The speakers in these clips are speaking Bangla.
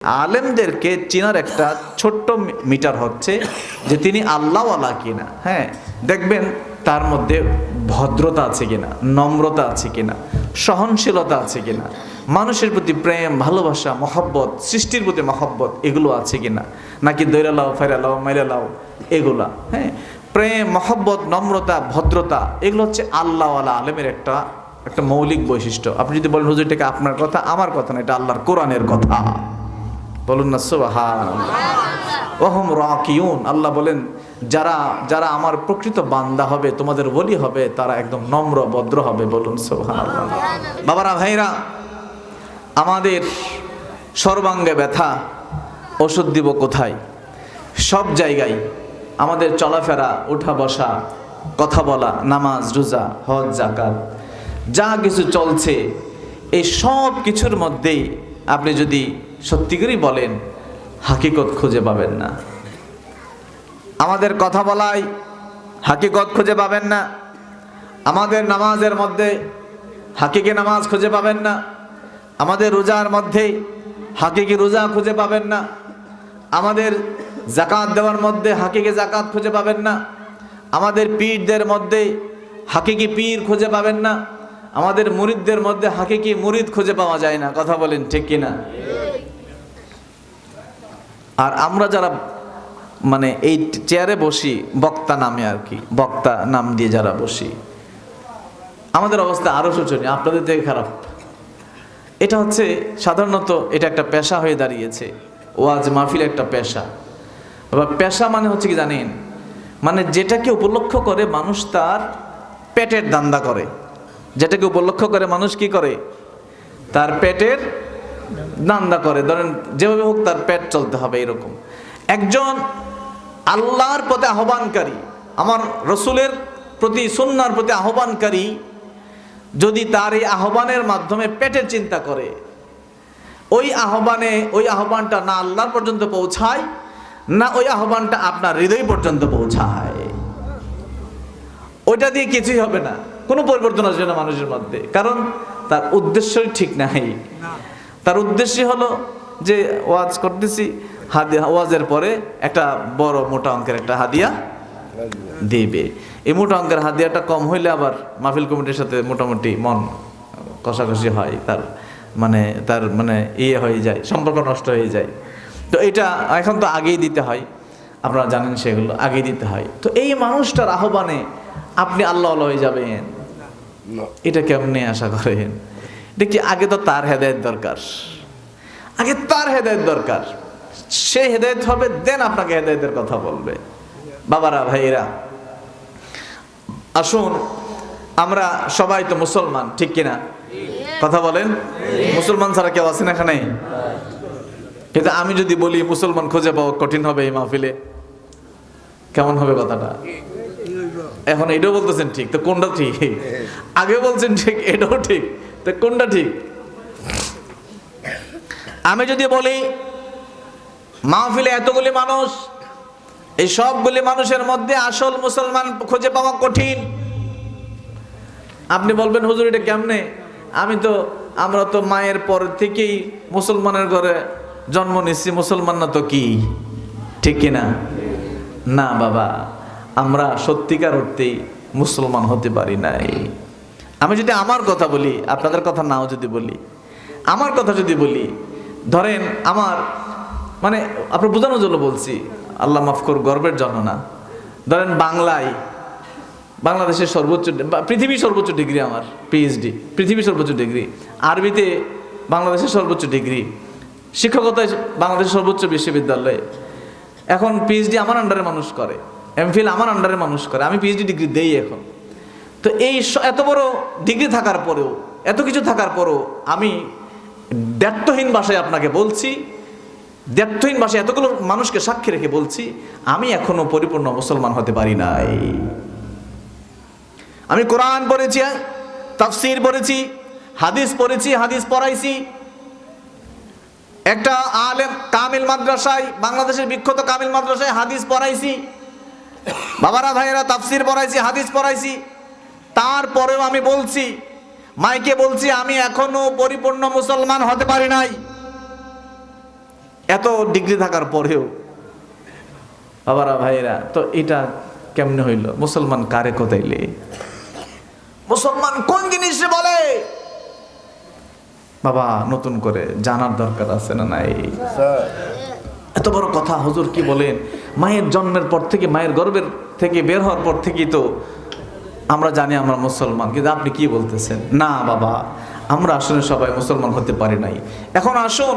আলেমদেরকে চেনার একটা ছোট্ট মিটার হচ্ছে যে তিনি আল্লাহওয়ালা কিনা। হ্যাঁ, দেখবেন তার মধ্যে ভদ্রতা আছে কিনা, নম্রতা আছে কিনা, সহনশীলতা আছে কিনা, মানুষের প্রতি প্রেম, ভালোবাসা, মহব্বত, সৃষ্টির প্রতি মহব্বত, এগুলো আছে কিনা, নাকি দৈরালাও ফাইরালাও মাইরালাও এগুলা। হ্যাঁ, প্রেম, মহব্বত, নম্রতা, ভদ্রতা, এগুলো হচ্ছে আল্লাহওয়ালা আলেমের একটা মৌলিক বৈশিষ্ট্য। আপনি যদি বলেন হুজুর এটা আপনার কথা, আমার কথা না, এটা আল্লাহর কোরআনের কথা। বলুন না সুবহানাল্লাহ। ওয়াহুম রাকিউন। আল্লাহ বলেন যারা যারা আমার প্রকৃত বান্দা হবে, তোমাদের ওলি হবে, তারা একদম নম্র ভদ্র হবে। বলুন সুবহানাল্লাহ। বাবারা, ভাইরা, আমাদের সর্বাঙ্গে ব্যথা, ওষুধ দিব কোথায়? সব জায়গায় আমাদের চলাফেরা, ওঠা বসা, কথা বলা, নামাজ, রোজা, হজ, যাকাত, যা কিছু চলছে, এই সব কিছুর মধ্যেই আপনি যদি সত্যি করেই বলেন, হাকিকত খুঁজে পাবেন না। আমাদের কথা বলাই হাকিকত খুঁজে পাবেন না। আমাদের নামাজের মধ্যে হাকিকি নামাজ খুঁজে পাবেন না। আমাদের রোজার মধ্যে হাকিকি রোজা খুঁজে পাবেন না। আমাদের যাকাত দেওয়ার মধ্যে হাকিকি যাকাত খুঁজে পাবেন না। আমাদের পীরদের মধ্যে হাকিকি পীর খুঁজে পাবেন না। আমাদের মুরিদদের মধ্যে হাকিকি মুরিদ খুঁজে পাওয়া যায় না। কথা বলেন ঠিক কিনা? আর আমরা যারা মানে এই চেয়ারে বসি, বক্তা নামে আর কি, বক্তা নাম দিয়ে যারা বসি, আমাদের অবস্থা আরো শোচনীয়, আপনাদের থেকে খারাপ। এটা হচ্ছে সাধারণত এটা একটা পেশা হয়ে দাঁড়িয়েছে। ওয়াজ মাহফিল একটা পেশা। পেশা মানে হচ্ছে কি জানেন? মানে যেটাকে উপলক্ষ করে মানুষ তার পেটের ধান্দা করে। যেটাকে উপলক্ষ করে মানুষ কি করে? তার পেটের ধান্দা করে। ধরেন যেভাবে হোক তার পেট চলতে হবে, এরকম। একজন আল্লাহর প্রতি আহ্বানকারী, আমার রসুলের প্রতি, সুন্নাহর প্রতি আহ্বানকারী, যদি তার এই আহ্বানের মাধ্যমে পেটের চিন্তা করে, ওই আহ্বানটা না আল্লাহর পর্যন্ত পৌঁছায়, না ওই আহ্বানটা আপনার হৃদয় পর্যন্ত পৌঁছায়, ওইটা দিয়ে কিছুই হবে না, কোনো পরিবর্তন আসবে না মানুষের মধ্যে। কারণ তার উদ্দেশ্যই ঠিক নাই। তার উদ্দেশ্য হলো যে ওয়াজ করতেছি, হাদিয়া, ওয়াজের পরে একটা বড় মোটা অঙ্কের একটা হাদিয়া দিবে। এই মোটা অঙ্কের হাদিয়াটা কম হইলে আবার মাহফিল কমিটির সাথে মোটামুটি মন কষাকষি হয়, তার মানে ইয়ে হয়ে যায়, সম্পর্ক নষ্ট হয়ে যায়। তো এটা এখন তো আগেই দিতে হয়, আপনারা জানেন, সেগুলো আগেই দিতে হয়। তো এই মানুষটার আহ্বানে আপনি আল্লাহ হয়ে যাবেন, এটা কেমনে আশা করেন? দেখি আগে তো তার হেদায়েত দরকার, আগে তার হেদায়েত দরকার। সে হেদায়েত হবে, দেন আপনাকে হেদায়েতের কথা বলবে। বাবারা, ভাইয়েরা, আসুন, আমরা সবাই তো মুসলমান, ঠিক কিনা? কথা বলেন। মুসলমান ছাড়া কেউ আছেন এখানে? কিন্তু আমি যদি বলি মুসলমান খুঁজে পাওয়া কঠিন হবে এই মাহফিলে, কেমন হবে কথাটা? এখন এটাও বলতেছেন ঠিক, তো কোনটা ঠিক? আগে বলছেন ঠিক, এটাও ঠিক, তো কোনটা ঠিক? আমি যদি বলি মাহফিলে এতগুলি মানুষ, এই সবগুলি মানুষের মধ্যে আসল মুসলমান খুঁজে পাওয়া কঠিন, আপনি বলবেন হুজুর এটা কেমনে? আমরা তো মায়ের পর থেকেই মুসলমানের ঘরে জন্ম নিচ্ছি, মুসলমান না তো কি, ঠিক কিনা? না বাবা, আমরা সত্যিকার অর্থেই মুসলমান হতে পারি নাই। আমি যদি আমার কথা বলি, আপনাদের কথা নাও যদি বলি, আমার কথা যদি বলি, ধরেন আমার মানে আপনার বোঝানোর জন্য বলছি, আল্লাহ মাফ করুন, গর্বের জন্য না। ধরেন বাংলাদেশের সর্বোচ্চ, পৃথিবীর সর্বোচ্চ ডিগ্রি আমার পিএইচডি, পৃথিবীর সর্বোচ্চ ডিগ্রি। আরবিতে বাংলাদেশের সর্বোচ্চ ডিগ্রি, শিক্ষকতায় বাংলাদেশের সর্বোচ্চ বিশ্ববিদ্যালয়ে। এখন পিএইচডি আমার আন্ডারে মানুষ করে, এমফিল আমার আন্ডারে মানুষ করে, আমি পিএইচডি ডিগ্রি দেই এখন। তো এই এত বড় ডিগ্রি থাকার পরেও, এত কিছু থাকার পরেও আমি দ্ব্যর্থহীন ভাষায় আপনাকে বলছি, দ্ব্যর্থহীন ভাষায় এতগুলো মানুষকে সাক্ষী রেখে বলছি, আমি এখনো পরিপূর্ণ মুসলমান হতে পারি নাই। আমি কোরআন পড়েছি, তাফসীর পড়েছি, হাদিস পড়েছি, হাদিস পড়াইছি। একটা আলেম কামিল মাদ্রাসায়, বাংলাদেশের বিখ্যাত কামিল মাদ্রাসায় হাদিস পড়াইছি। বাবারা, ভাইয়েরা, তাফসীর পড়াইছি, হাদিস পড়াইছি। তারপরেও আমি বলছি, মাইকে বলছি, আমি এখনো পরিপূর্ণ মুসলমান হতে পারি নাই। এত ডিগ্রি থাকার পরেও। বাবারা ভাইরা, তো এটা কেমনে হইল? মুসলমান কারে কোথাইলে? মুসলমান কোন জিনিসে বলে? বাবা নতুন করে জানার দরকার আছে না নাই? এত বড় কথা হুজুর কি বলেন? মায়ের জন্মের পর থেকে, মায়ের গর্ভের থেকে বের হওয়ার পর থেকেই তো আমরা জানি আমরা মুসলমান, কিন্তু আপনি কি বলতেছেন? না বাবা, আমরা আসলে সবাই মুসলমান হতে পারি নাই। এখন আসুন,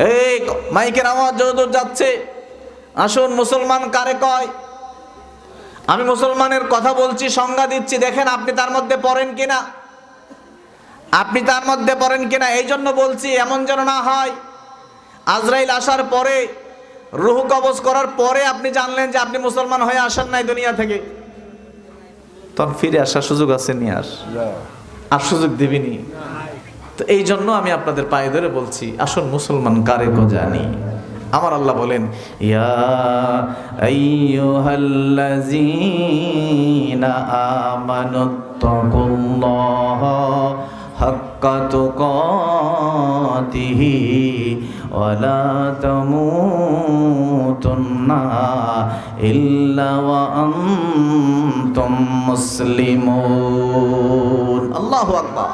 এই মাইকের আওয়াজ যতদূর যাচ্ছে, আসুন মুসলমান কারে কয়? আমি মুসলমানের কথা বলছি, সংজ্ঞা দিচ্ছি, দেখেন আপনি তার মধ্যে পড়েন কিনা, আপনি তার মধ্যে পড়েন কিনা। এই জন্য বলছি, এমন যেন না হয় আজরাইল আসার পরে, রূহ কবজ করার পরে আপনি জানলেন যে আপনি মুসলমান হয়ে আসেন নাই দুনিয়া থেকে, তখন ফিরে আসার সুযোগ আছে? নিয়ে আর সুযোগ দিবিনি। তো এই জন্য আমি আপনাদের পায়ে ধরে বলছি, আসুন মুসলমান কারে কো জানি। আমার আল্লাহ বলেন, ইয়া আইয়ুহাল্লাযীনা আমানুত্তাকুল্লাহা হাক্কা তুকাতিহি ওয়া লা তামুতুন্না ইল্লা ওয়া আনতুম মুসলিমুন। আল্লাহু আকবার।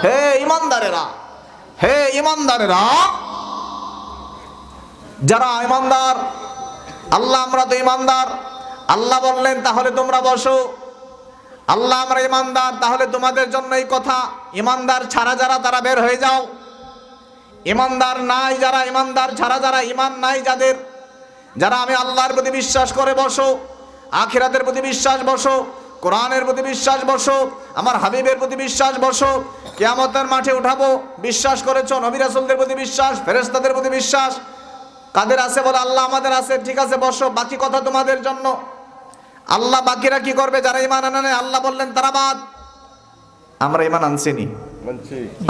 হে ঈমানদারেরা, হে ঈমানদারেরা, যারা ঈমানদার, আল্লাহ আমরা তো ঈমানদার, আল্লাহ বললেন তাহলে তোমরা বসো। আল্লাহ আমরা ঈমানদার, তাহলে তোমাদের জন্য এই কথা। ঈমানদার ছাড়া যারা, তারা বের হয়ে যাও। ঈমানদার নাই যারা, ঈমানদার ছাড়া যারা, ঈমান নাই যাদের, যারা আমি আল্লাহর প্রতি বিশ্বাস করে বসো, আখিরাতের প্রতি বিশ্বাস বসো, কোরআনের প্রতি বিশ্বাস বসো, আমার হাবিবের প্রতি বিশ্বাস বসো, কিয়ামতের মাঠে উঠাবো বিশ্বাস করেছো, নবী রাসূলদের প্রতি বিশ্বাস, ফেরেশতাদের প্রতি বিশ্বাস। কাদের আছে বলে? আল্লাহ আমাদের আছে, ঠিক আছে বসো, বাকি কথা তোমাদের জন্য। আল্লাহ বাকিরা কি করবে? যারা ঈমান আনে নাই, আল্লাহ বললেন তারা বাদ। আমরা ঈমান আনছিনি,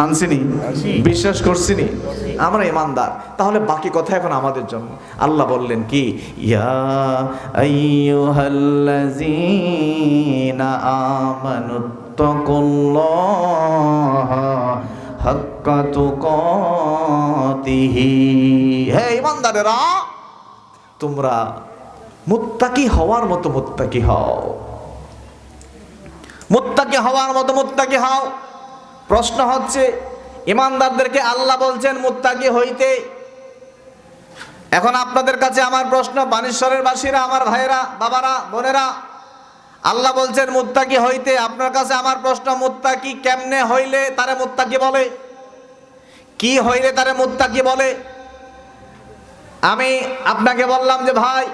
আনছিনি, বিশ্বাস করছিনি, আমরা ঈমানদার, তাহলে বাকি কথা এখন আমাদের জন্য। আল্লাহ বললেন কি, ইয়া আইয়ুহাল্লাযীনা আমানুত্তাকুল্লাহা হাক্কা তুকাতিহি। হে ঈমানদারেরা, তোমরা মুত্তাকি হওয়ার মতো মুত্তাকি হও, মুত্তাকি হওয়ার মতো মুত্তাকি হও। প্রশ্ন হচ্ছে, ঈমানদারদেরকে আল্লাহ বলছেন মুত্তাকি হইতে। এখন আপনাদের কাছে আমার প্রশ্ন, বানেশ্বরের বাসীরা, আমার ভাইয়েরা, বাবারা, বোনেরা, আল্লাহ বলছেন মুত্তাকি হইতে। আপনার কাছে আমার প্রশ্ন, মুত্তাকি কেমনে হইলে তারে মুত্তাকি বলে? কি হইলে তারে মুত্তাকি বলে? আমি আপনাকে বললাম যে ভাই,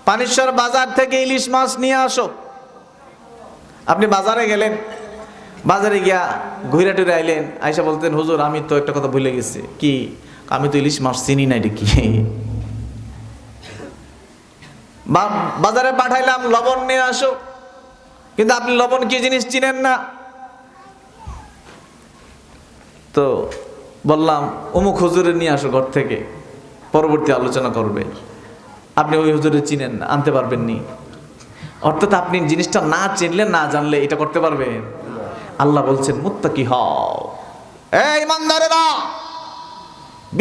পানেশ্বর বাজার থেকে ইলিশ মাছ নিয়ে আসো। আপনি বাজারে গেলেন, বাজারে গিয়া ঘুরে টুরে আইলেন, আইসা বলতেন হুজুর আমি তো একটা কথা ভুলে গেছি। কি? আমি তো ইলিশ মাছ চিনি না, এটা কি? বাজারে পাঠাইলাম লবণ নিয়ে আসো, কিন্তু আপনি লবণ কি জিনিস চিনেন না। তো বললাম অমুক হুজুরে নিয়ে আসো ঘর থেকে, পরবর্তী আলোচনা করবে। আপনি ওই হুজুরে চিনেন না, আনতে পারবেন নি। অর্থাৎ আপনি জিনিসটা না চিনলে, না জানলে এটা করতে পারবেন? আল্লাহ বলছেন মুত্তাকি হও। এই ঈমানদারেরা,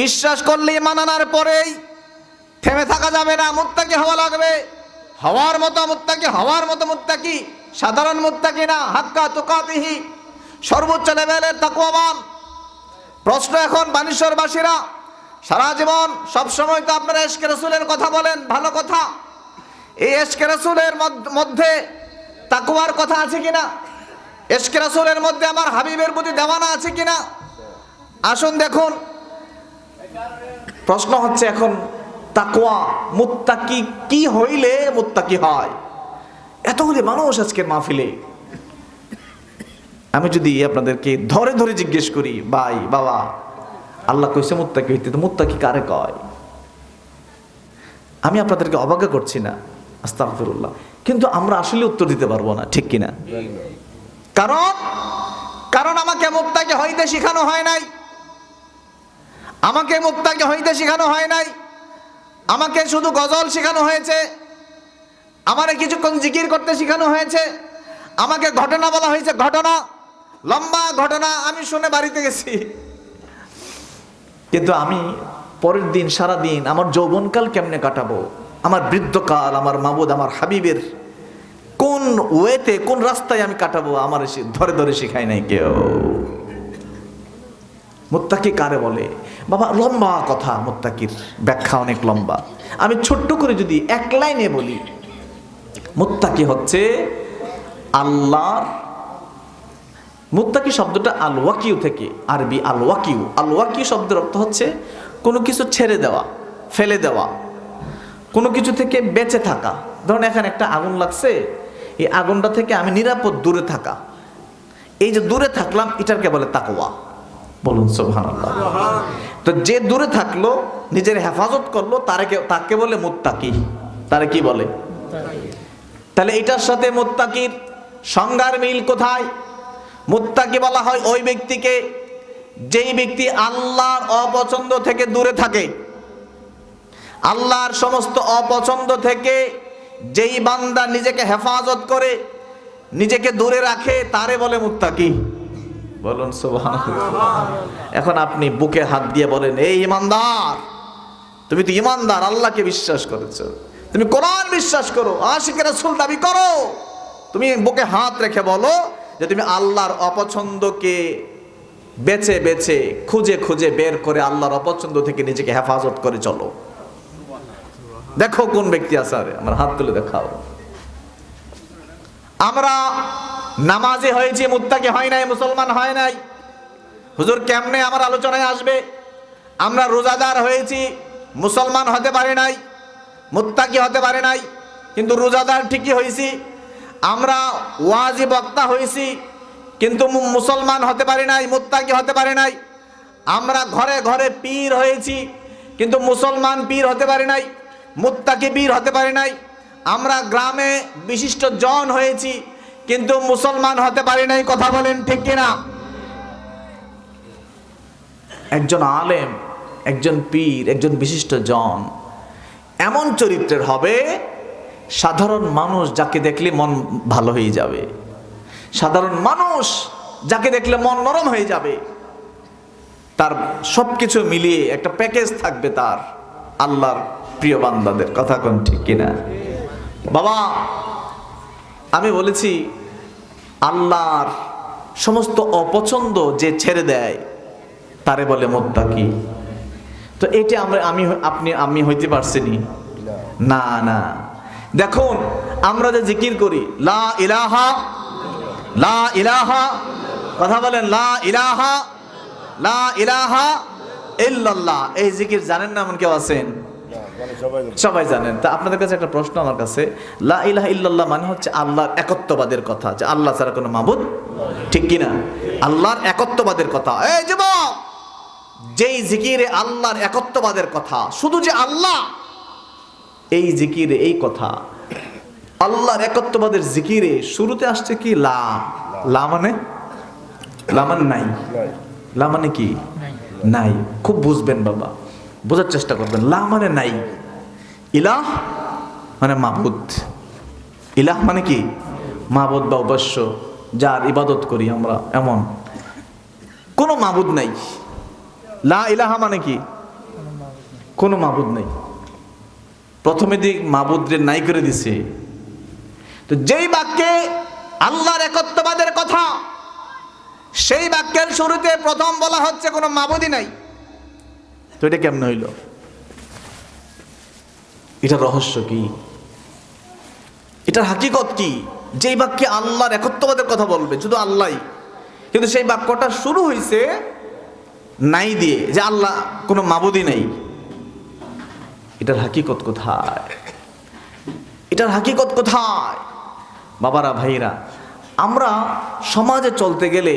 বিশ্বাস করলে ঈমান আনার পরেই থেমে থাকা যাবে না, মুত্তাকি হওয়া লাগবে। হওয়ার মতো মুত্তাকি, হওয়ার মতো মুত্তাকি, সাধারণ মুত্তাকি না, হাক্কা তুকাতিহি, সর্বোচ্চ লেভেলের তাকওয়াবান। প্রশ্ন এখন, বানেশ্বরবাসীরা সারা জীবন সবসময় তো আপনারা ইশকে রাসূলের কথা বলেন, ভালো কথা। এই ইশকে রাসূলের মধ্যে তাকওয়ার কথা আছে কিনা? ইশকে রাসূলের মধ্যে আমার হাবিবের প্রতি দেওয়ানা আছে কিনা? আসুন দেখুন। প্রশ্ন হচ্ছে এখন, তাকওয়া, মুত্তাকি কি হইলে মুত্তাকি হয়? এতগুলি মানুষ আজকের মাহফিলে, আমি যদি আপনাদেরকে ধরে ধরে জিজ্ঞেস করি, ভাই বাবা, আল্লাহ কইছে মুত্তাকি হইতে, তো মুত্তাকি কারে কয়? আমি আপনাদেরকে অবজ্ঞা করছি না, আস্তাগফিরুল্লাহ, কিন্তু আমরা আসলে উত্তর দিতে পারবো না, ঠিক কিনা? কারণ আমাকে মুত্তাকি হইতে শেখানো হয় নাই, আমাকে মুত্তাকি হইতে শেখানো হয় নাই। আমাকে শুধু গজল শেখানো হয়েছে, আমারে কিছুক্ষণ জিকির করতে শেখানো হয়েছে, আমাকে ঘটনা বলা হয়েছে, ঘটনা, লম্বা ঘটনা আমি শুনে বাড়িতে গেছি। কিন্তু আমি পরের দিন সারা দিন আমার যৌবনকাল কেমনে কাটাবো, আমার বৃদ্ধকাল আমার মাবুদ আমার হাবিবের কোন ওয়েতে কোন রাস্তায় আমি কাটাবো, আমার ধরে ধরে শেখায় নাই কেউ। মুত্তাকি কারে বলে? বাবা লম্বা কথা, মুত্তাকির ব্যাখ্যা অনেক লম্বা। আমি ছোট্ট করে যদি এক লাইনে বলি, মুত্তাকি হচ্ছে আল্লাহর, মুত্তাকি শব্দটা আল ওয়াকিউ থেকে, আরবি আল ওয়াকিউ। আল ওয়াকিউ শব্দের অর্থ হচ্ছে কোনো কিছু ছেড়ে দেওয়া, ফেলে দেওয়া, কোনো কিছু থেকে বেঁচে থাকা। ধরুন এখানে একটা আগুন লাগছে, এই আগুনটা থেকে আমি নিরাপদ দূরে থাকা, এই যে দূরে থাকলাম এটাকে বলে তাকওয়া। বলুন সুবহানাল্লাহ। তো যে দূরে থাকলো, নিজের হেফাজত করলো, তাকে বলে মুত্তাকি। তারে কি বলে? তাহলে এটার সাথে মুত্তাকির সংজ্ঞার মিল কোথায়? মুত্তাকি বলা হয় ওই ব্যক্তিকে যেই ব্যক্তি আল্লাহর অপছন্দ থেকে দূরে থাকে, আল্লাহর সমস্ত অপছন্দ থেকে যেই বান্দা নিজেকে হেফাজত করে, নিজেকে দূরে রাখে, তারে বলে মুত্তাকি। বলুন সুবহানাল্লাহ। এখন আপনি বুকে হাত দিয়ে বলেন, এই ইমানদার, তুমি তো ইমানদার, আল্লাহকে বিশ্বাস করেছো, তুমি কোরআন বিশ্বাস করো, আশিকে রাসূল দাবি করো, তুমি বুকে হাত রেখে বলো যে তুমি আল্লাহর অপছন্দকে বেছে বেছে খুঁজে খুঁজে বের করে আল্লাহর অপছন্দ থেকে নিজেকে হেফাজত করে চলো। দেখো কোন ব্যক্তি আছে, আরে আমার হাত তুলে দেখাও। আমরা নামাজে হয়েছি, মুত্তাকি হয় নাই, মুসলমান হয় নাই। হুজুর কেমনে আমার আলোচনায় আসবে? আমরা রোজাদার হয়েছি, মুসলমান হতে পারে নাই, মুত্তাকি হতে পারে নাই, কিন্তু রোজাদার ঠিকই হয়েছি। আমরা ওয়াজি বক্তা হয়েছি, কিন্তু মুসলমান হতে পারে নাই, মুত্তাকি হতে পারে নাই। আমরা ঘরে ঘরে পীর হয়েছি, কিন্তু মুসলমান পীর হতে পারে নাই, মুত্তাকি পীর হতে পারে নাই। আমরা গ্রামে বিশিষ্ট জন হয়েছি, কিন্তু মুসলমান হতে পারি নাই। কথা বলেন ঠিক কিনা? একজন আলেম, একজন পীর, একজন বিশিষ্ট জন এমন চরিত্রের হবে, সাধারণ মানুষ যাকে দেখলে মন ভালো হয়ে যাবে, সাধারণ মানুষ যাকে দেখলে মন নরম হয়ে যাবে, তার সবকিছু মিলিয়ে একটা প্যাকেজ থাকবে তার আল্লাহর প্রিয় বান্দাদের। কথা কোন ঠিক কিনা? বাবা আমি বলেছি আল্লাহর সমস্ত অপছন্দ যে ছেড়ে দেয় তারে বলে মুত্তাকি। তো এটা আমি হইতে পারছিনি না। না দেখুন, আমরা যে জিকির করি লা ইলাহা, লা ইলাহা, কথা বলেন লা ইলাহা, লা ইলাহা ইল্লাল্লাহ, এই জিকির জানেন না এমন কেউ আছেন? সবাই জানেন। তা আপনাদের কাছে একটা প্রশ্ন আমার কাছে, লা ইলাহা ইল্লাল্লাহ মানে হচ্ছে আল্লাহর একত্ববাদের কথা, যে আল্লাহ ছাড়া কোনো মাবুদ, ঠিক কিনা? আল্লাহর একত্ববাদের কথা। এই যুবক, যেই জিকিরে আল্লাহর একত্ববাদের কথা, শুধু যে আল্লাহ, এই জিকিরে এই কথা, আল্লাহর একত্ববাদের জিকিরে শুরুতে আসছে কি লা। লা মানে, লা মানে নাই, লা মানে কি? নাই। খুব বুঝবেন বাবা, বোঝার চেষ্টা করবেন। লা মানে নাই, ইলাহ মানে মাবুদ। ইলাহ মানে কি? মাবুদ বা উপাস্য, যার ইবাদত করি আমরা, এমন কোনো মাবুদ নাই। লা ইলাহা মানে কি? কোনো মাবুদ নাই। প্রথমে দিক মাবুদরে নাই করে দিছে। তো যেই বাক্যে আল্লাহর একত্ববাদের কথা, সেই বাক্যের শুরুতে প্রথম বলা হচ্ছে কোনো মাবুদই নাই। তো এটা কেমন হইল? এটার রহস্য কি? এটার হাকিকত কি? যেই বাক্যে আল্লাহর একত্ববাদের কথা বলবে, শুধু আল্লাহ, কিন্তু সেই বাক্যটা শুরু হয়েছে নাই দিয়ে, যে আল্লাহ কোনো মাবুদই নাই। এটার হাকিকত কোথায়? এটার হাকিকত কোথায়? বাবারা, ভাইরা, আমরা সমাজে চলতে গেলে